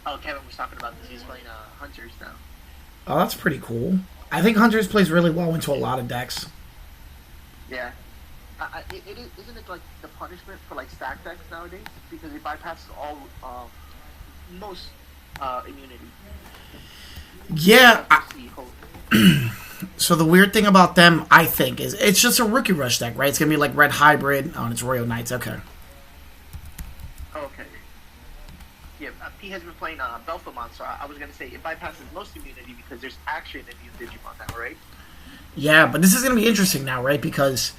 Oh, Kevin was talking about this. He's playing Hunters now. Oh, that's pretty cool. I think Hunters plays really well into a lot of decks. Yeah. Isn't it like the punishment for like stack decks nowadays because it bypasses all most immunity. Yeah. Except for C. So the weird thing about them, I think, is it's just a rookie rush deck, right? It's gonna be like red hybrid. Oh, and it's Royal Knights. Okay. Okay. Yeah, P has been playing Belfamon, so I was gonna say it bypasses most immunity because there's actually an immune Digimon now, right? Yeah, but this is gonna be interesting now, right? Because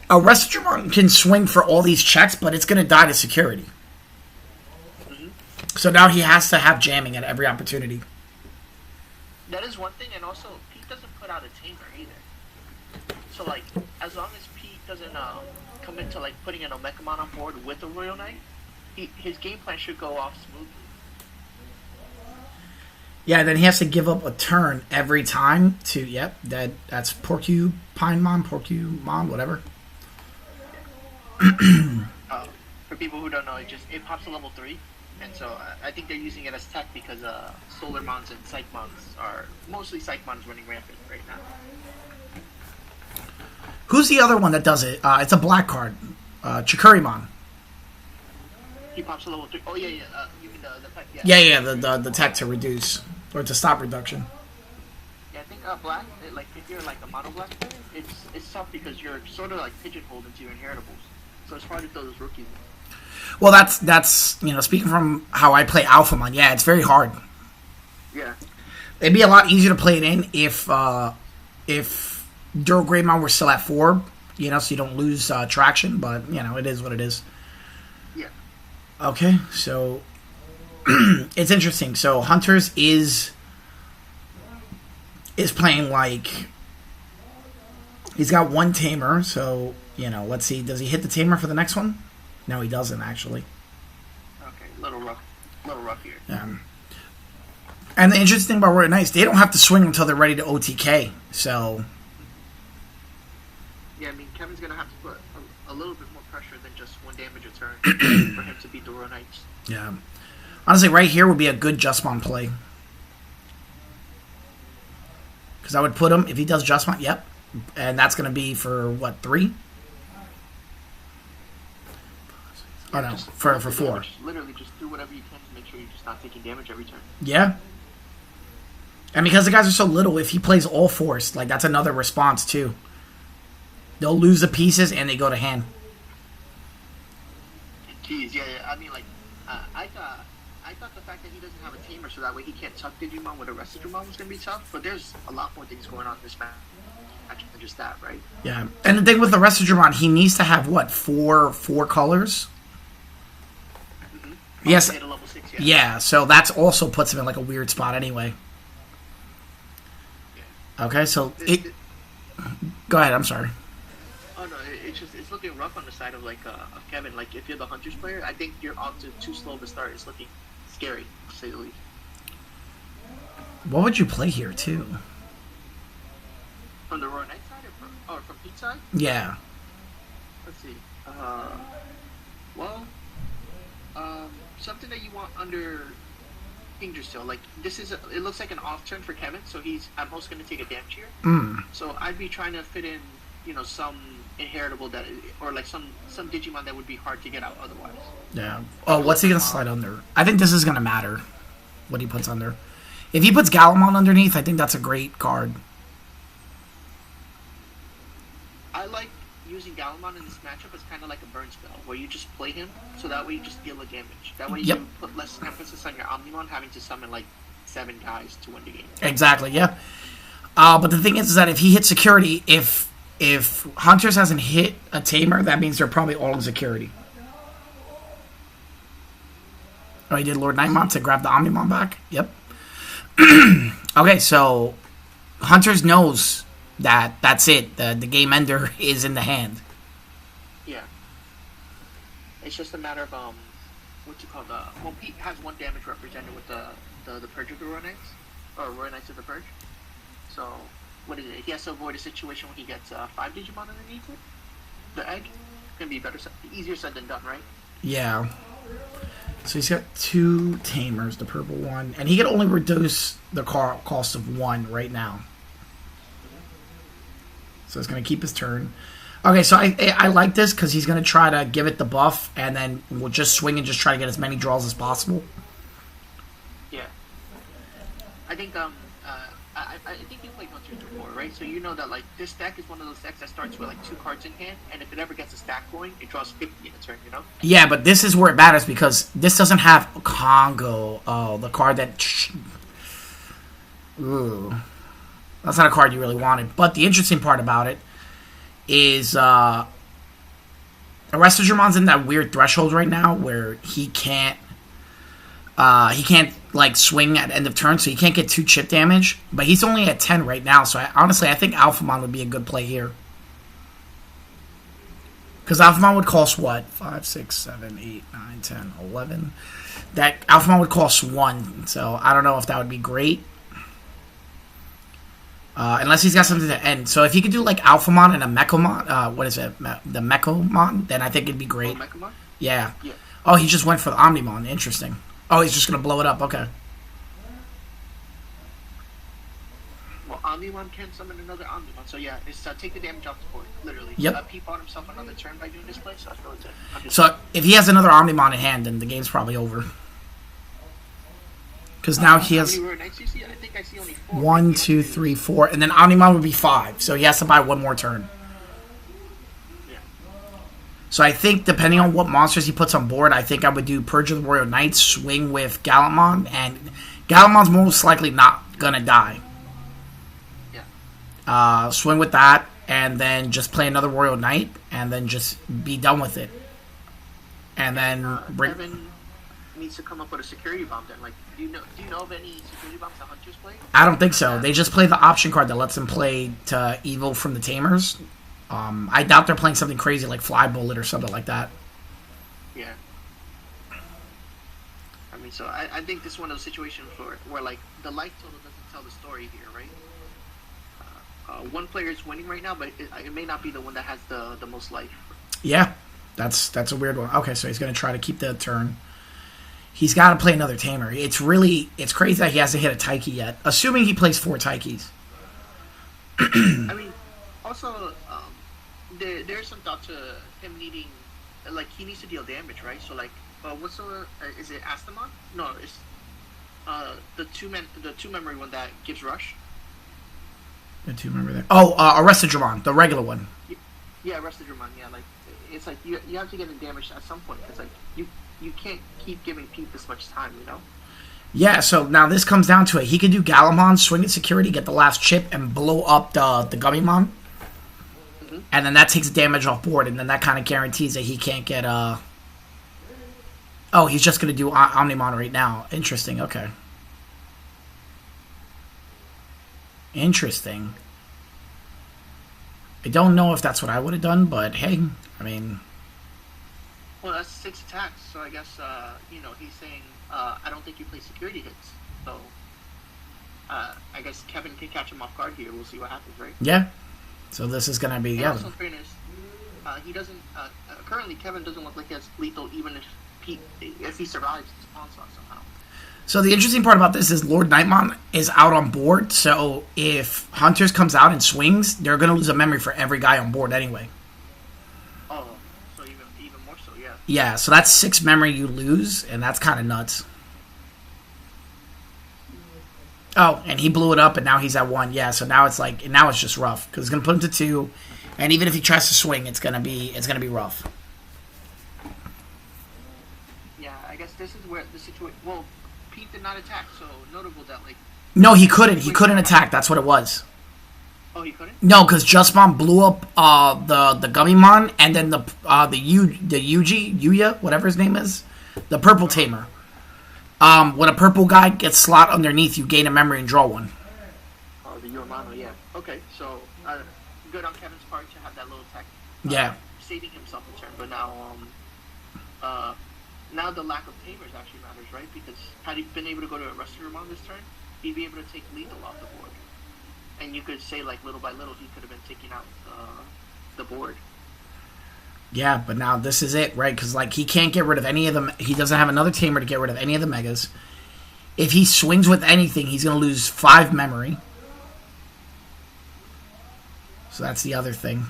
a Reshiramon can swing for all these checks, but it's gonna die to security. Mm-hmm. So now he has to have jamming at every opportunity. That is one thing, and also Pete doesn't put out a tamer either. So like, as long as Pete doesn't commit to like putting an Omekamon on board with a Royal Knight, his game plan should go off smoothly. Yeah, then he has to give up a turn every time to, yep, that's Porcupine Mon, whatever. For people who don't know, it pops to level 3, and so I think they're using it as tech because Solar Mons and Psych Mons are mostly Psych Mons running rampant right now. Who's the other one that does it? It's a black card. Chikurimon. He pops to level 3. Oh, yeah. You mean the tech, yeah. Yeah, the tech to reduce. Or to stop reduction. Yeah, I think black, like, if you're like a mono black player, it's tough because you're sort of like pigeonholed into your inheritables. So it's hard to throw those rookies in. Well, that's speaking from how I play Alphamon, yeah, it's very hard. Yeah. It'd be a lot easier to play it in if Durogreymon were still at 4, so you don't lose traction, but, it is what it is. Yeah. Okay, so it's interesting. So Hunters is playing like he's got one tamer, so let's see, does he hit the tamer for the next one? No, he doesn't actually. Okay, little rough here. And the interesting thing about Royal Knights, they don't have to swing until they're ready to OTK. So yeah, I mean Kevin's gonna have to put a little bit more pressure than just one damage a turn for him to beat the Royal Knights. Yeah. Honestly, right here would be a good Justmon play. Because I would put him, if he does Justmon, yep. And that's going to be for, what, 3? Oh, no, for 4. Damage. Literally just do whatever you can to make sure you're just not taking damage every turn. Yeah. And because the guys are so little, if he plays all force, like, that's another response, too. They'll lose the pieces, and they go to hand. Jeez, yeah. I mean, like, I thought the fact that he doesn't have a tamer, so that way he can't tuck Digimon with a Reshiramon was going to be tough. But there's a lot more things going on in this match than just that, right? Yeah, and the thing with the Reshiramon, he needs to have what, four colors? Mm-hmm. Yes. Level 6, yeah. Yeah, so that's also puts him in like a weird spot anyway. Yeah. Okay, so go ahead. I'm sorry. Oh no, it's looking rough on the side of like of Kevin. Like if you're the Hunters player, I think you're off to too slow of a start. It's looking scary, to say the least. What would you play here too? From the Royal Knight side or from Pete's side? Yeah. Let's see. Well, something that you want under Danger Still. Like this is it looks like an off turn for Kevin, so I'm also going to take a damage here. So I'd be trying to fit in, some inheritable or like some Digimon that would be hard to get out otherwise. Yeah. Oh, what's he gonna slide under? I think this is gonna matter. What he puts under. If he puts Galamon underneath, I think that's a great card. I like using Galamon in this matchup as kind of like a burn spell, where you just play him, so that way you just deal a damage. That way you put less emphasis on your Omnimon having to summon like 7 guys to win the game. Exactly. Yeah. But the thing is that if he hits security, if Hunters hasn't hit a tamer, that means they're probably all in security. Oh, he did Lord Nightmon to grab the Omnimon back? Yep. Okay, so Hunters knows that that's it. The game ender is in the hand. Yeah. It's just a matter of, what's it called? Well, Pete has 1 damage represented with the Purge of the Royal Knights, or Royal Knights of the Purge. So, what is it? He has to avoid a situation where he gets 5 Digimon underneath it. The egg. It's going to be easier said than done, right? Yeah. So he's got 2 tamers, the purple one, and he can only reduce the cost of 1 right now. So it's going to keep his turn. Okay, so I like this because he's going to try to give it the buff, and then we'll just swing and just try to get as many draws as possible. Yeah. I think I think you played Hunters before, right? So you know that like this deck is one of those decks that starts with like 2 cards in hand, and if it ever gets a stack going, it draws 50 in a turn. You know? Yeah, but this is where it matters because this doesn't have Congo. Oh, the card that. Ooh, that's not a card you really wanted. But the interesting part about it is Arrested Germon's in that weird threshold right now where he can't like swing at end of turn, so he can't get 2 chip damage. But he's only at 10 right now, so I think Alphamon would be a good play here. Because Alphamon would cost what? 5, 6, 7, 8, 9, 10, 11. That Alphamon would cost 1, so I don't know if that would be great. Unless he's got something to end. So if he could do like Alphamon and a Mechamon, what is it? The Mechamon, then I think it'd be great. Oh, Mechamon? Yeah. Yeah. Oh, he just went for the Omnimon. Interesting. Oh, he's just going to blow it up. Okay. Well, Omnimon can summon another Omnimon. So yeah, it's take the damage off the board, literally. Yep. He bought himself another turn by doing this play, so that's really good. So if he has another Omnimon in hand, then the game's probably over. Because now he has how many Royal Knights you see? I think I see only 4. 1, 2, 3, 4, and then Omnimon would be 5. So he has to buy 1 more turn. Yeah. So I think depending on what monsters he puts on board, I think I would do Purge of the Royal Knights, swing with Gallantmon, and Gallantmon's most likely not gonna die. Yeah. Swing with that, and then just play another Royal Knight, and then just be done with it. And then bring. Kevin needs to come up with a security bomb. Then, like, do you know of any security bombs that Hunters play? I don't think so. They just play the option card that lets them play to Evil from the Tamers. I doubt they're playing something crazy like Fly Bullet or something like that. Yeah. I mean, so I think this is one of those situations where like the life total doesn't tell the story here, right? One player is winning right now, but it may not be the one that has the most life. Yeah, that's a weird one. Okay, so he's going to try to keep the turn. He's got to play another Tamer. It's crazy that he hasn't hit a Taiki yet. Assuming he plays 4 Taikis. I mean, also, there's some thought to him needing, like, he needs to deal damage, right? So, like, what's the, is it Astamon? No, it's the two memory one that gives rush. The 2 remember that. Oh, Arrested Germon, the regular one. Yeah, Arrested Germon. Yeah, like, it's like you have to get in damage at some point. It's like you can't keep giving Pete this much time, you know? Yeah, so now this comes down to it. He could do Gallimon, swing at security, get the last chip, and blow up the Gummymon. Mm-hmm. And then that takes damage off board, and then that kind of guarantees that he can't get... Oh, he's just going to do Omnimon right now. Interesting, okay. Interesting. I don't know if that's what I would have done, but hey, I mean... Well, that's 6 attacks, so I guess, he's saying, I don't think you play security hits. So, I guess Kevin can catch him off guard here. We'll see what happens, right? Yeah. So this is going to be... And yeah. also, in fairness, he doesn't... currently, Kevin doesn't look like he has lethal, even if he survives the spawn slot somehow. So the interesting part about this is Lord Nightmon is out on board, so if Hunters comes out and swings, they're going to lose a memory for every guy on board anyway. Oh, so even more so, yeah. Yeah, so that's 6 memory you lose, and that's kind of nuts. Oh, and he blew it up, and now he's at 1. Yeah, so now it's just rough because it's going to put him to 2, and even if he tries to swing, it's going to be rough. Yeah, I guess this is where the situation. Well, Pete did not attack, so notable that like. No, he couldn't. He couldn't attack. That's what it was. Oh, he couldn't. No, because Justmon blew up the Gummymon, and then the Yuya, whatever his name is, the purple tamer. When a purple guy gets slot underneath, you gain a memory and draw 1. Oh, the Yormano, yeah. Okay, so good on Kevin's part to have that little tech. Yeah. Saving himself a turn, but now the lack of tamers actually matters, right? Because had he been able to go to a Restoromon this turn, he'd be able to take lethal off the board. And you could say, like, little by little, he could have been taking out the board. Yeah, but now this is it, right? Because like he can't get rid of any of them. He doesn't have another tamer to get rid of any of the megas. If he swings with anything, he's going to lose 5 memory. So that's the other thing.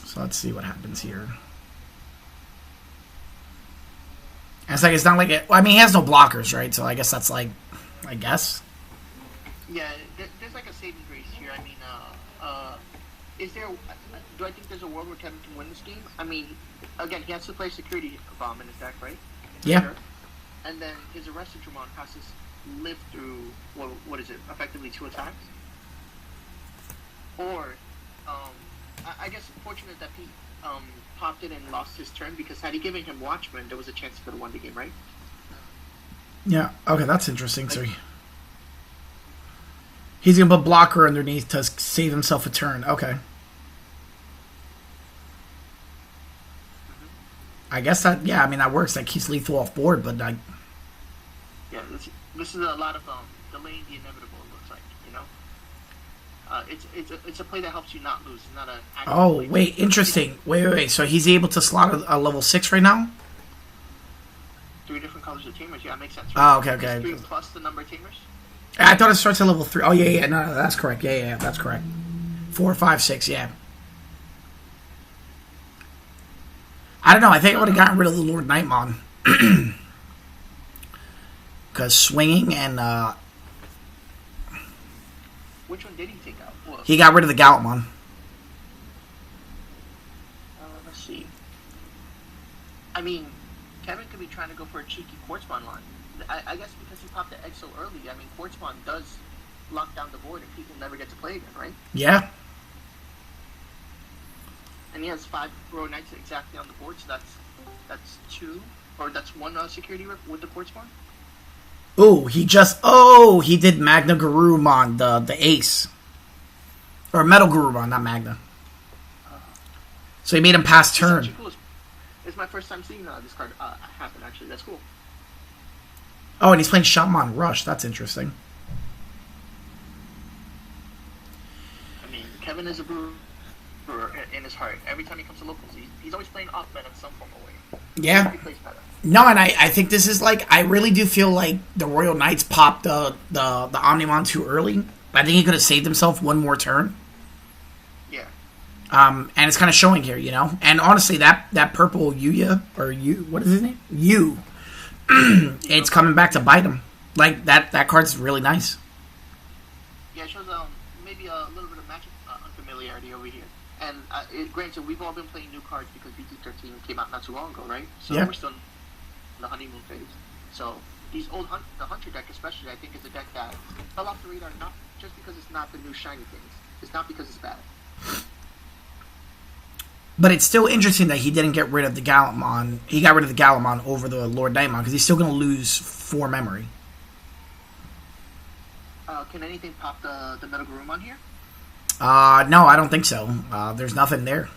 So let's see what happens here. And it's like it's not like it. Well, I mean, he has no blockers, right? So I guess that's like, I guess. Yeah, there's like a saving grace here. I mean, is there? Do I think there's a world where Kevin can win this game? I mean, again, he has to play security bomb in his deck, right? Yeah. Sure. And then his arrested Dramon has to live through what is it? Effectively 2 attacks. Or, I guess fortunate that Pete popped in and lost his turn, because had he given him Watchman, there was a chance he could have won the game, right? Yeah. Okay, that's interesting. Like, so he's gonna put blocker underneath to save himself a turn. Okay. I guess that, yeah, I mean, that works. That keeps lethal off board, but I... Yeah, this is a lot of delaying the inevitable, it looks like, you know? It's a play that helps you not lose. It's not an active play. Wait, interesting. Wait. So he's able to slot a level 6 right now? 3 different colors of tamers, yeah, that makes sense. Right? Oh, okay. 3 plus the number of tamers? I thought it starts at level 3. Oh, yeah, no, that's correct. Yeah, that's correct. 4, 5, 6, yeah. I don't know. I think I would have gotten rid of the Lord Nightmon. Because swinging and... Which one did he take out? Well, he got rid of the Gallantmon. Let's see. I mean, Kevin could be trying to go for a cheeky Quartzmon line. I guess because he popped the egg so early, I mean, Quartzmon does lock down the board and people never get to play again, right? Yeah. And he has 5 Royal Knights exactly on the board, so that's 2, or that's 1 security rip with the Quartzmon. He did Magna Garurumon, the ace. Or Metal Garurumon, not Magna. So he made him pass turn. Cool. It's my first time seeing this card happen, actually. That's cool. Oh, and he's playing Shaman Rush. That's interesting. I mean, Kevin is a brewer in his heart. Every time he comes to locals, he's always playing off meta in some form of way. Yeah. He plays meta. No, and I think this is like, I really do feel like the Royal Knights popped the Omnimon too early. I think he could have saved himself one more turn. Yeah. And it's kind of showing here, you know? And honestly, that purple Yuya, or what is his name? Yu. It's coming back to bite him. Like, that card's really nice. Yeah, it shows maybe a little bit of magic unfamiliarity over here. And granted, we've all been playing new cards because BT13 came out not too long ago, right? So yeah. We're still in the honeymoon phase. So these the Hunter deck especially, I think, is a deck that fell off the radar not just because it's not the new shiny things. It's not because it's bad. But it's still interesting that he didn't get rid of the Gallantmon. He got rid of the Gallantmon over the Lord Nightmon because he's still going to lose 4 memory. Can anything pop the Metal Garurumon here? No, I don't think so. There's nothing there.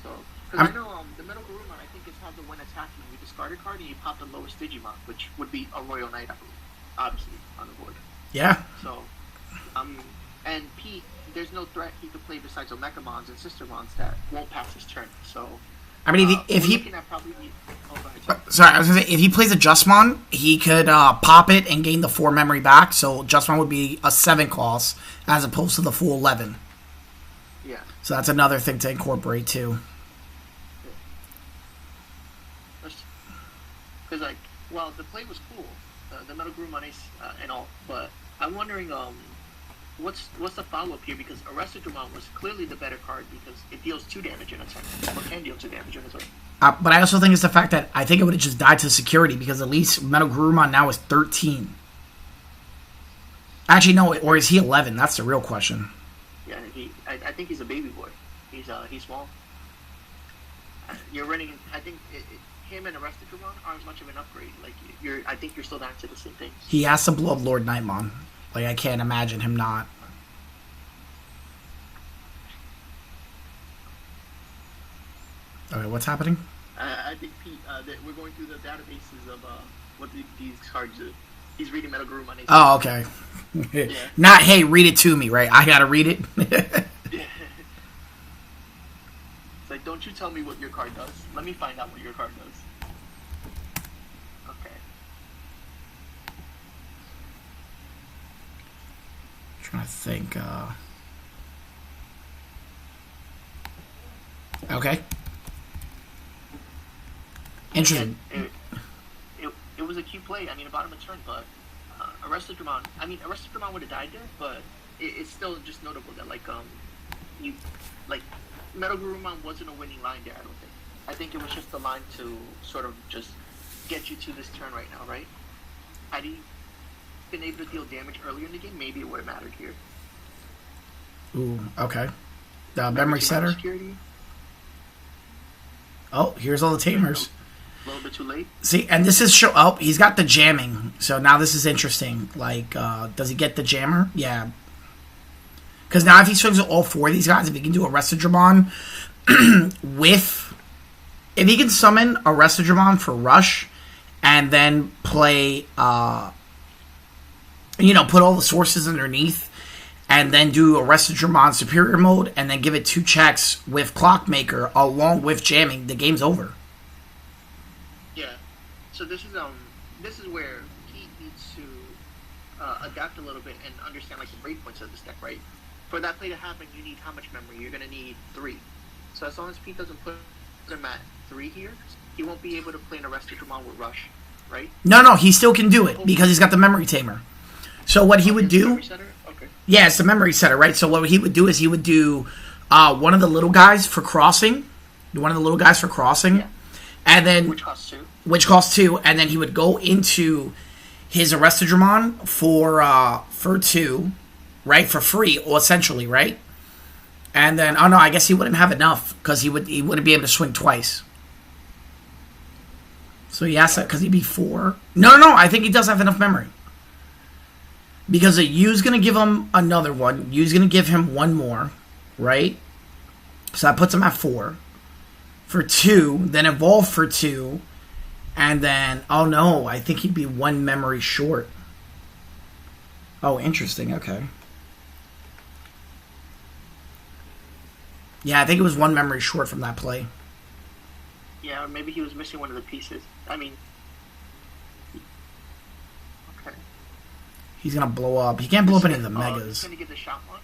So, because I know the Metal Garurumon, I think it's had the when attacking, you discard a card and you pop the lowest Digimon, which would be a Royal Knight, I believe, obviously, on the board. Yeah. So, and Pete, there's no threat he could play besides Omegamons and Sistermons that won't pass his turn. So, I mean, if he looking at probably, sorry, I was gonna say, if he plays a Justmon, he could pop it and gain the 4 memory back. So Justmon would be a 7 cost as opposed to the full 11. Yeah. So that's another thing to incorporate too. Because the play was cool, the Metal Garurumon Ace and all, but I'm wondering what's the follow up here, because Arrested Dramon was clearly the better card because it deals 2 damage in a turn, or can deal 2 damage in a turn. But I also think it's the fact that I think it would have just died to security because at least Metal Garurumon now is 13. Actually, no, or is he 11? That's the real question. Yeah, I think he's a baby boy. He's small. You're running. I think him and Arrested Dramon aren't much of an upgrade. Like I think you're still down to the same things. He has to blow up Lord Nightmon. Like, I can't imagine him not. Okay, what's happening? I think Pete, we're going through the databases of what these cards do. He's reading Metal Guru Money. Oh, okay. Yeah. Not, hey, read it to me, right? I gotta read it. Yeah. It's like, don't you tell me what your card does. Let me find out what your card does. Okay. Trying to think. Okay. Interesting. It was a cute play. I mean, bottom of turn, but Arrested Dramon. I mean, Arrested Dramon would have died there, but it's still just notable that you like Metal Gurumon wasn't a winning line there. I don't think. I think it was just the line to sort of just get you to this turn right now, right? Had he been able to deal damage earlier in the game, maybe it would have mattered here. Ooh, okay. Memory setter. Security. Oh, here's all the tamers. A little bit too late. See, and this is he's got the jamming. So now this is interesting. Like, does he get the jammer? Yeah. Because now if he swings at all four of these guys, if he can do Arrested Dramon if he can summon Arrested Dramon for Rush and then play, put all the sources underneath and then do Arrested Dramon Superior Mode and then give it 2 checks with Clockmaker along with jamming, the game's over. Yeah. So this is where he needs to adapt a little bit and understand like the breakpoints of this deck, right? For that play to happen, you need how much memory? You're gonna need 3. So as long as Pete doesn't put him at 3 here, he won't be able to play an Arrested Dramon with Rush, right? No, he still can do it because he's got the memory tamer. So what he would do... Okay. Yeah, it's the memory setter, right? So what he would do is he would do one of the little guys for crossing. Yeah. And then... Which costs 2. And then he would go into his Arrested Dramon for 2, right? For free, essentially, right? And then, oh no, I guess he wouldn't have enough because he wouldn't be able to swing twice. So he has to, because he'd be 4. No, I think he does have enough memory. Because U's going to give him another one. U's going to give him one more, right? So that puts him at 4. For 2, then Evolve for 2. And then, oh no, I think he'd be 1 memory short. Oh, interesting, okay. Yeah, I think it was 1 memory short from that play. Yeah, or maybe he was missing one of the pieces. I mean... Okay. He's going to blow up. He can't blow up any of the megas. He's going to get the shot one.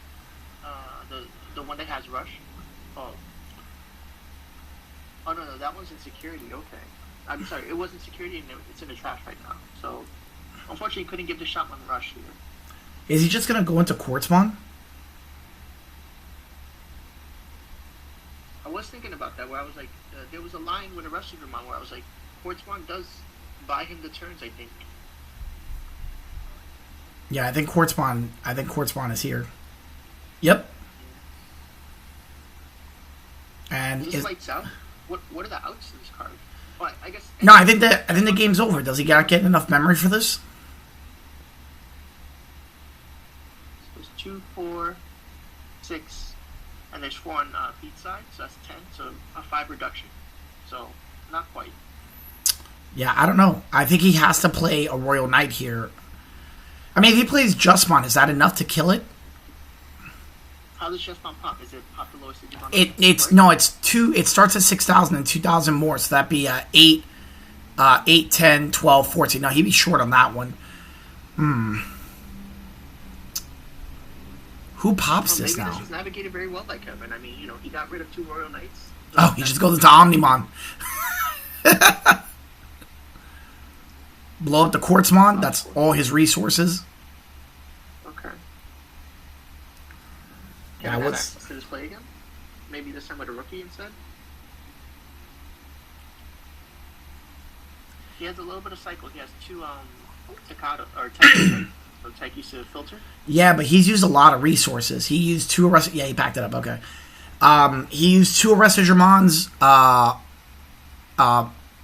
The one that has Rush. Oh, no, that one's in security, okay. I'm sorry, it wasn't security and it's in the trash right now. So, unfortunately, couldn't give the shot one Rush here. Is he just going to go into Quartzmon? I was thinking about that, where I was like, there was a line with Arrested Dramon where I was like, Quartzmon does buy him the turns, I think. Yeah, I think Quartzmon is here. Yep. And is this lights out? What are the outs to this card? Oh, I guess. No, I think the game's over. Does he not get enough memory for this? So there's 2, 4, 6, and there's 4 on Pete's side, so that's 10. So a 5 reduction. So not quite. Yeah, I don't know. I think he has to play a Royal Knight here. I mean, if he plays Justmon, is that enough to kill it? How does Justmon pop? Is it pop the lowest that you want? It's 2. It starts at 6,000 and 2,000 more, so that'd be 8, 10, 12, 14. No, he'd be short on that one. Who pops this now? This was navigated very well by Kevin. I mean, he got rid of 2 Royal Knights. Oh, he just goes into Omnimon. Blow up the Quartzmon. That's all his resources. Okay. Yeah, what's access to this play again? Maybe this time with a rookie instead. He has a little bit of cycle. He has 2 Takata or Taiki, so Taiki's to filter. Yeah, but he's used a lot of resources. He used 2 arrested. Yeah, he packed it up. Okay. He used 2 Arrested Dramons.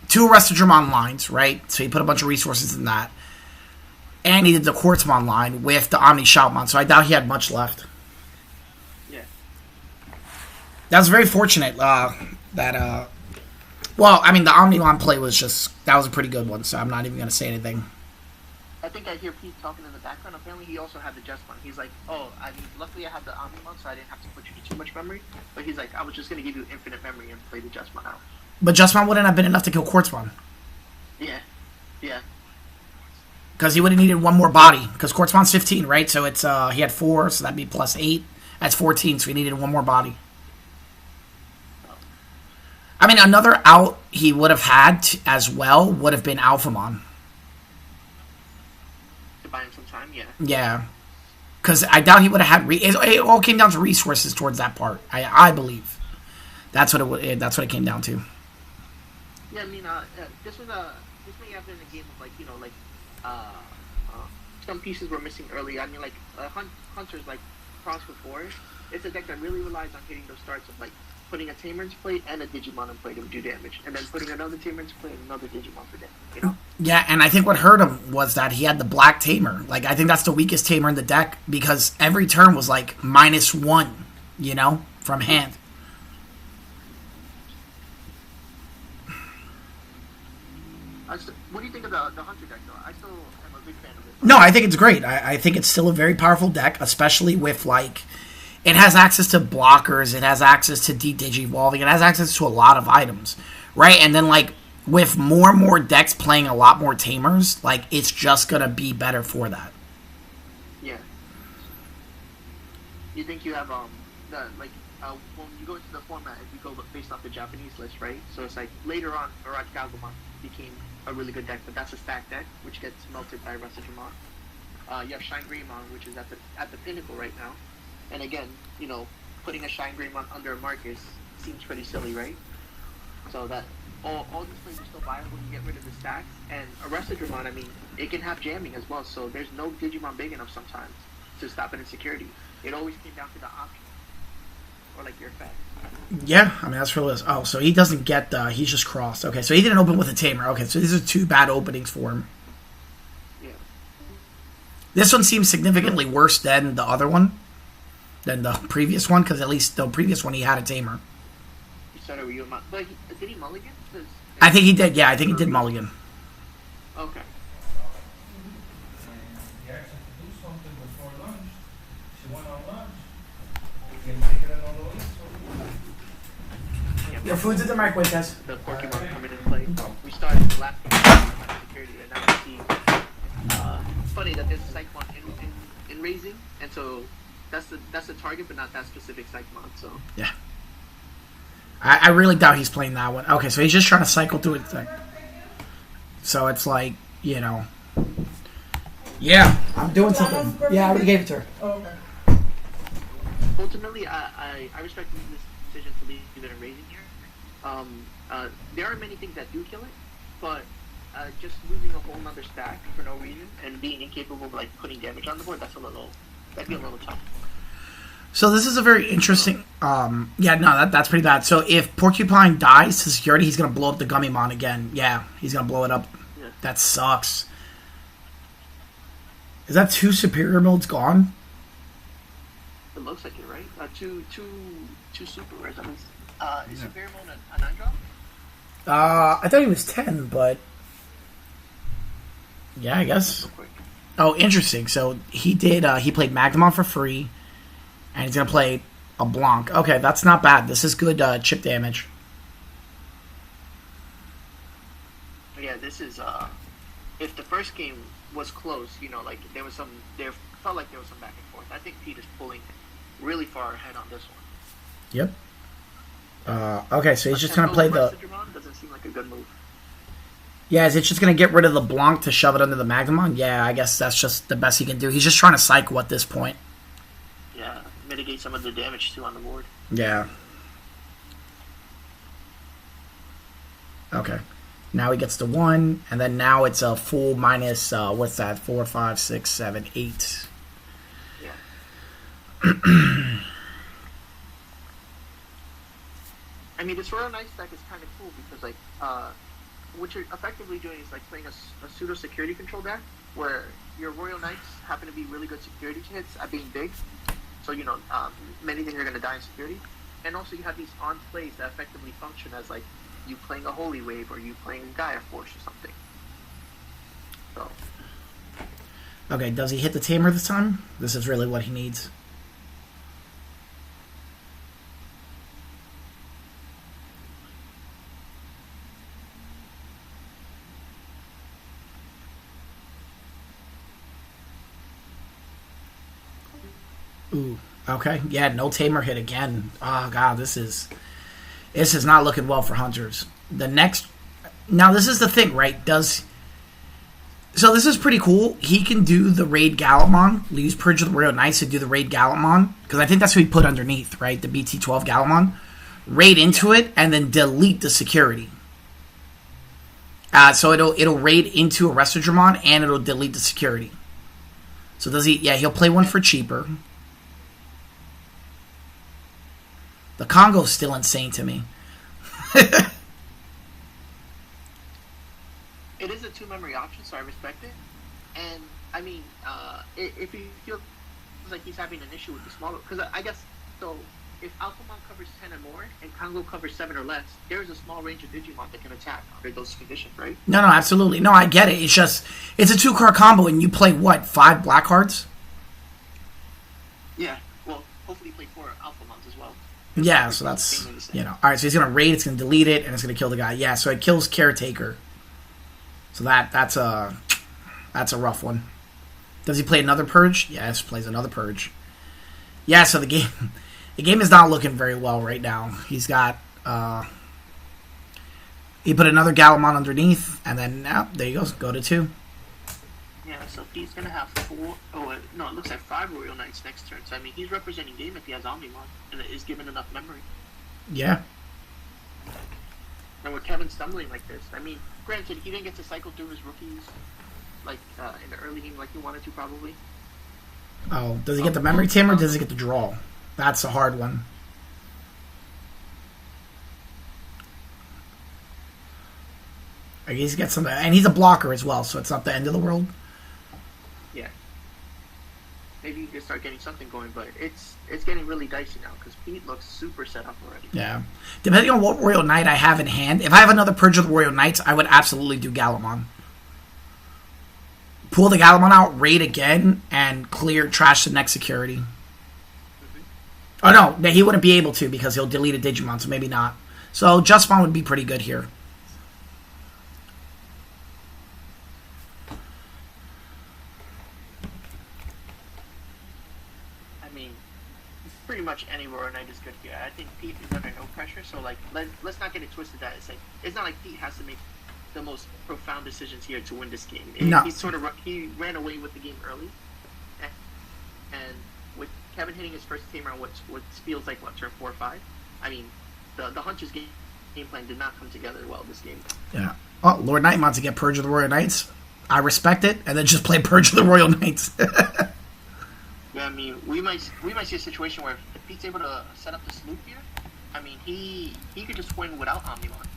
2 Arrested Dramon lines, right? So he put a bunch of resources in that. And he did the Quartzmon line with the Omni Shoutmon, so I doubt he had much left. Yeah. That was very fortunate well, I mean, the Omnimon play was that was a pretty good one, so I'm not even going to say anything. I think I hear Pete talking in the background. Apparently, he also had the Jesmon. He's like, "Oh, I mean, luckily I had the Omnimon, so I didn't have to put you to too much memory." But he's like, "I was just gonna give you infinite memory and play the Jesmon out." But Justmon wouldn't have been enough to kill Quartzmon. Yeah, yeah, Because he would have needed one more body. Because Quartzmon's 15, right? So it's he had 4, so that'd be plus 8. That's 14, so he needed one more body. I mean, another out he would have had as well would have been Alphamon. to buy him some time. Yeah, Yeah. Because I doubt he would have had... it all came down to resources towards that part. I believe. That's what it came down to. yeah. I mean, this may have been a game of uh, some pieces were missing early. I mean, Hunters like Cross with Forest. It's a deck that really relies on hitting those starts of like putting a Tamer into play and a Digimon in play to do damage, and then putting another Tamer into play and another Digimon for damage. You know? Yeah, and I think what hurt him was that he had the black Tamer. Like, I think that's the weakest Tamer in the deck because every turn was like -1, from hand. What do you think of the Hunter deck, though? I still am a big fan of it. No, I think it's great. I think it's still a very powerful deck, especially with, like, it has access to blockers, it has access to de-digivolving, it has access to a lot of items, right? And then, like, with more and more decks playing a lot more Tamers, like, it's just going to be better for that. Yeah. You think you have, when you go into the format, if you go based off the Japanese list, right? So it's like, later on, Mirage Galgamon became a really good deck, but that's a stacked deck, which gets melted by Russadramon. You have Shine Greymon, which is at the pinnacle right now. And again, putting a Shine Greymon under a Marcus seems pretty silly, right? So that all these plays are still viable to get rid of the stacks. And Arrested Dramon, I mean, it can have jamming as well, so there's no Digimon big enough sometimes to stop an insecurity. It always came down to the option. Or like your effect. Yeah, I mean, that's really... Oh, so he doesn't get he's just crossed. Okay, so he didn't open with a Tamer. Okay, so these are 2 bad openings for him. Yeah. This one seems significantly worse than the other one. Than the previous one, because at least the previous one he had a Tamer. He started with you, but did he mulligan? I think he did. Yeah, I think he did mulligan. Okay. He asked her to do something before lunch. She went on lunch. We can take it on the list. Your food's in the microwave, Tess. The Pokemon coming into play. We started the last game security, and now we see. Funny that there's a Psychmon in raising, and so that's the target, but not that specific Psychmon. So yeah, I really doubt he's playing that one. Okay, so he's just trying to cycle through it. So it's like, yeah, I'm doing something. Yeah, I already gave it to her. Oh, okay. ultimately, I respect this decision to leave it in raising here. There are many things that do kill it, but just losing a whole nother stack for no reason and being incapable of like putting damage on the board, that'd be a little tough. So this is a very interesting... that's pretty bad. So if Porcupine dies to security, he's going to blow up the Gummymon again. Yeah, he's going to blow it up. Yeah. That sucks. Is that 2 superior modes gone? It looks like it, right? Two super rares at least. Is Superior Mode a 9-drop? I thought he was 10, but... Yeah, I guess. Oh, interesting. So he did... he played Magnemon for free, and he's going to play a Blanc. Okay, that's not bad. This is good chip damage. Yeah, this is... if the first game was close, like there felt like there was some back and forth. I think Pete is pulling really far ahead on this one. Yep. Okay, so he's just going to play the... Doesn't seem like a good move. Yeah, is it just going to get rid of the Blanc to shove it under the Magnemon? Yeah, I guess that's just the best he can do. He's just trying to cycle at this point. Yeah, mitigate some of the damage too on the board. Yeah. Okay. Now he gets to 1, and then now it's a full minus, what's that, 4, 5, 6, 7, 8. Yeah. I mean, this Royal Knights deck is kind of cool because, what you're effectively doing is, playing a pseudo-security control deck where your Royal Knights happen to be really good security hits at being big. So, many things are going to die in security. And also you have these on-plays that effectively function as, you playing a Holy Wave or you playing Gaia Force or something. So, Okay, does he hit the tamer this time? This is really what he needs. Ooh, okay. Yeah, no tamer hit again. Oh, God, this is not looking well for hunters. The next... Now, this is the thing, right? So this is pretty cool. He can do the Raid Galamon. Use Purge of the Royal Knights to do the Raid Galamon. Because I think that's what he put underneath, right? The BT12 Galamon. Raid into it, and then delete the security. So it'll raid into a Restodramon, and it'll delete the security. So does he... Yeah, he'll play one for cheaper. The Congo's still insane to me. It is a 2-memory option, so I respect it. And, I mean, if he feels like he's having an issue with the smaller... Because I guess, so, if Alphamon covers 10 or more, and Congo covers 7 or less, there's a small range of Digimon that can attack under those conditions, right? No, absolutely. No, I get it. It's just... It's a 2-card combo, and you play, what, 5 black cards? Yeah. Well, hopefully play 4 Alphamons as well. Yeah, so that's... Alright, so he's going to raid, it's going to delete it, and it's going to kill the guy. Yeah, so it kills Caretaker. So that's a rough one. Does he play another Purge? Yes, plays another Purge. Yeah, so the game is not looking very well right now. He's got he put another Galamon underneath, and then there you go to 2. Yeah, so he's gonna have 4. Oh no, it looks like 5 Royal Knights next turn. So I mean, he's representing game if he has Omnimon and is given enough memory. Yeah. And with Kevin stumbling like this, I mean, granted, he didn't get to cycle through his rookies like in the early game like he wanted to probably. Oh, does he get the memory tamer or does he get the draw? That's a hard one. I guess he gets some, and he's a blocker as well, so it's not the end of the world. Yeah. Maybe you can start getting something going, but it's getting really dicey now because Pete looks super set up already. Yeah. Depending on what Royal Knight I have in hand, if I have another Purge of the Royal Knights, I would absolutely do Galamon. Pull the Galamon out, raid again, and trash the next security. Mm-hmm. Oh no, he wouldn't be able to because he'll delete a Digimon, so maybe not. So Justmon would be pretty good here. Pretty much any Royal Knight is good here. I think Pete is under no pressure, so like let's not get it twisted that it's not like Pete has to make the most profound decisions here to win this game. No. He ran away with the game early, and with Kevin hitting his first tamer on what feels like turn 4 or 5. I mean, the Hunter's game plan did not come together well this game. Yeah. Oh, Lord Nightmon to get Purge of the Royal Knights. I respect it, and then just play Purge of the Royal Knights. Yeah, I mean, we might see a situation where if Pete's able to set up this loop here, I mean, he could just win without Omnimon.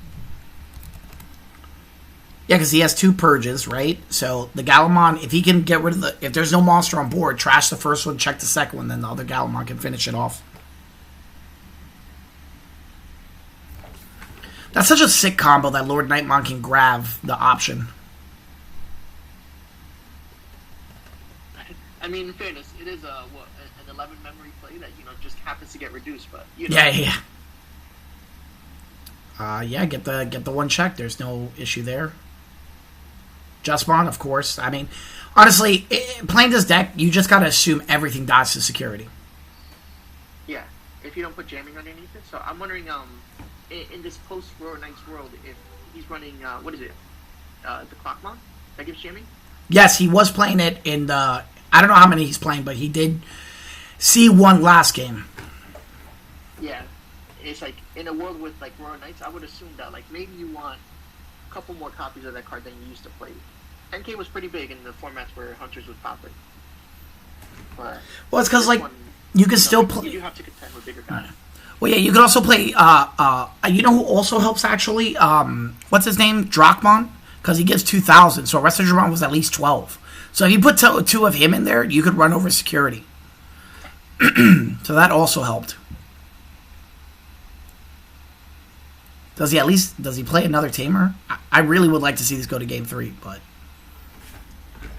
Yeah, because he has 2 Purges, right? So the Galamon, if he can get rid of if there's no monster on board, trash the first one, check the second one, then the other Galamon can finish it off. That's such a sick combo that Lord Nightmon can grab the option. I mean, in fairness, it is an 11 memory play that just happens to get reduced, but Yeah. Get the one check. There's no issue there. Justmon, of course. I mean, honestly, playing this deck, you just gotta assume everything dies to security. Yeah, if you don't put jamming underneath it. So I'm wondering, in this post Royal Knights world, if he's running what is it, the Clockmon that gives jamming? Yes, he was playing it in the. I don't know how many he's playing, but he did see one last game. Yeah, it's like in a world with like Royal Knights, I would assume that like maybe you want a couple more copies of that card than you used to play. 10K was pretty big in the formats where Hunters would pop it. But well, it's because like you can still play. You do have to contend with bigger guys. Well, yeah, you can also play. You know who also helps actually? What's his name? Drachmon, because he gives 2,000. So Restodramon was at least 12. So if you put 2 of him in there, you could run over security. So that also helped. Does he play another Tamer? I really would like to see this go to Game 3, but...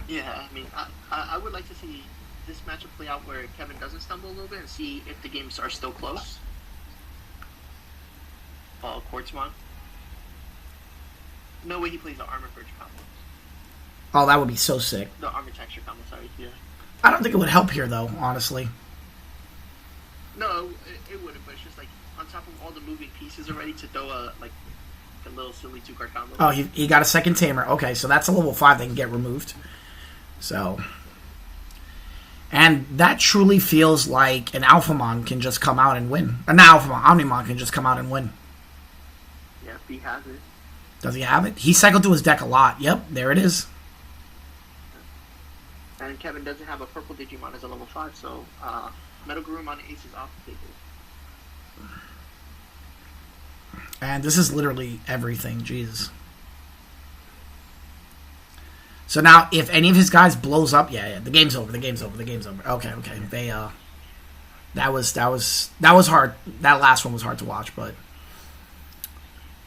Yeah, I mean, I would like to see this matchup play out where Kevin doesn't stumble a little bit and see if the games are still close. Quartzmon. No way he plays the armor bridge combo. Oh, that would be so sick. The armor texture combo, sorry. Yeah. I don't think it would help here, though, honestly. No, it wouldn't, but it's just like on top of all the moving pieces already to throw a little silly 2-card combo. Oh, he got a second tamer. Okay, so that's a level 5 that can get removed. So. And that truly feels like an Alphamon can just come out and win. Not Alphamon, Omnimon can just come out and win. Yeah, he has it. Does he have it? He cycled through his deck a lot. Yep, there it is. And Kevin doesn't have a purple Digimon as a level 5, so Metal Garurumon Ace is off the table. And this is literally everything. Jesus. So now, if any of his guys blows up, yeah, the game's over. Okay. They that was hard. That last one was hard to watch, but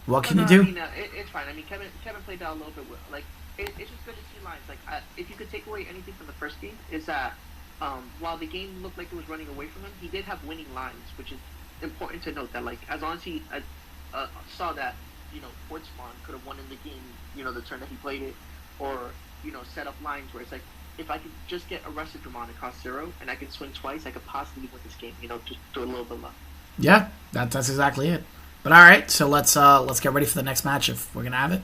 what can you do? I mean, it's fine. I mean, Kevin played that a little bit. Like, it's just good to see lines. Like, if you could take away anything from the first game, is that while the game looked like it was running away from him, he did have winning lines, which is important to note. That like, as long as he saw that, Quartzmon could have won in the game, the turn that he played it, or set up lines where it's like, if I could just get a Rusted Dramon and cost 0, and I can swing twice, I could possibly win this game. Just do a little bit of luck. Yeah, that's exactly it. But all right, so let's get ready for the next match if we're gonna have it.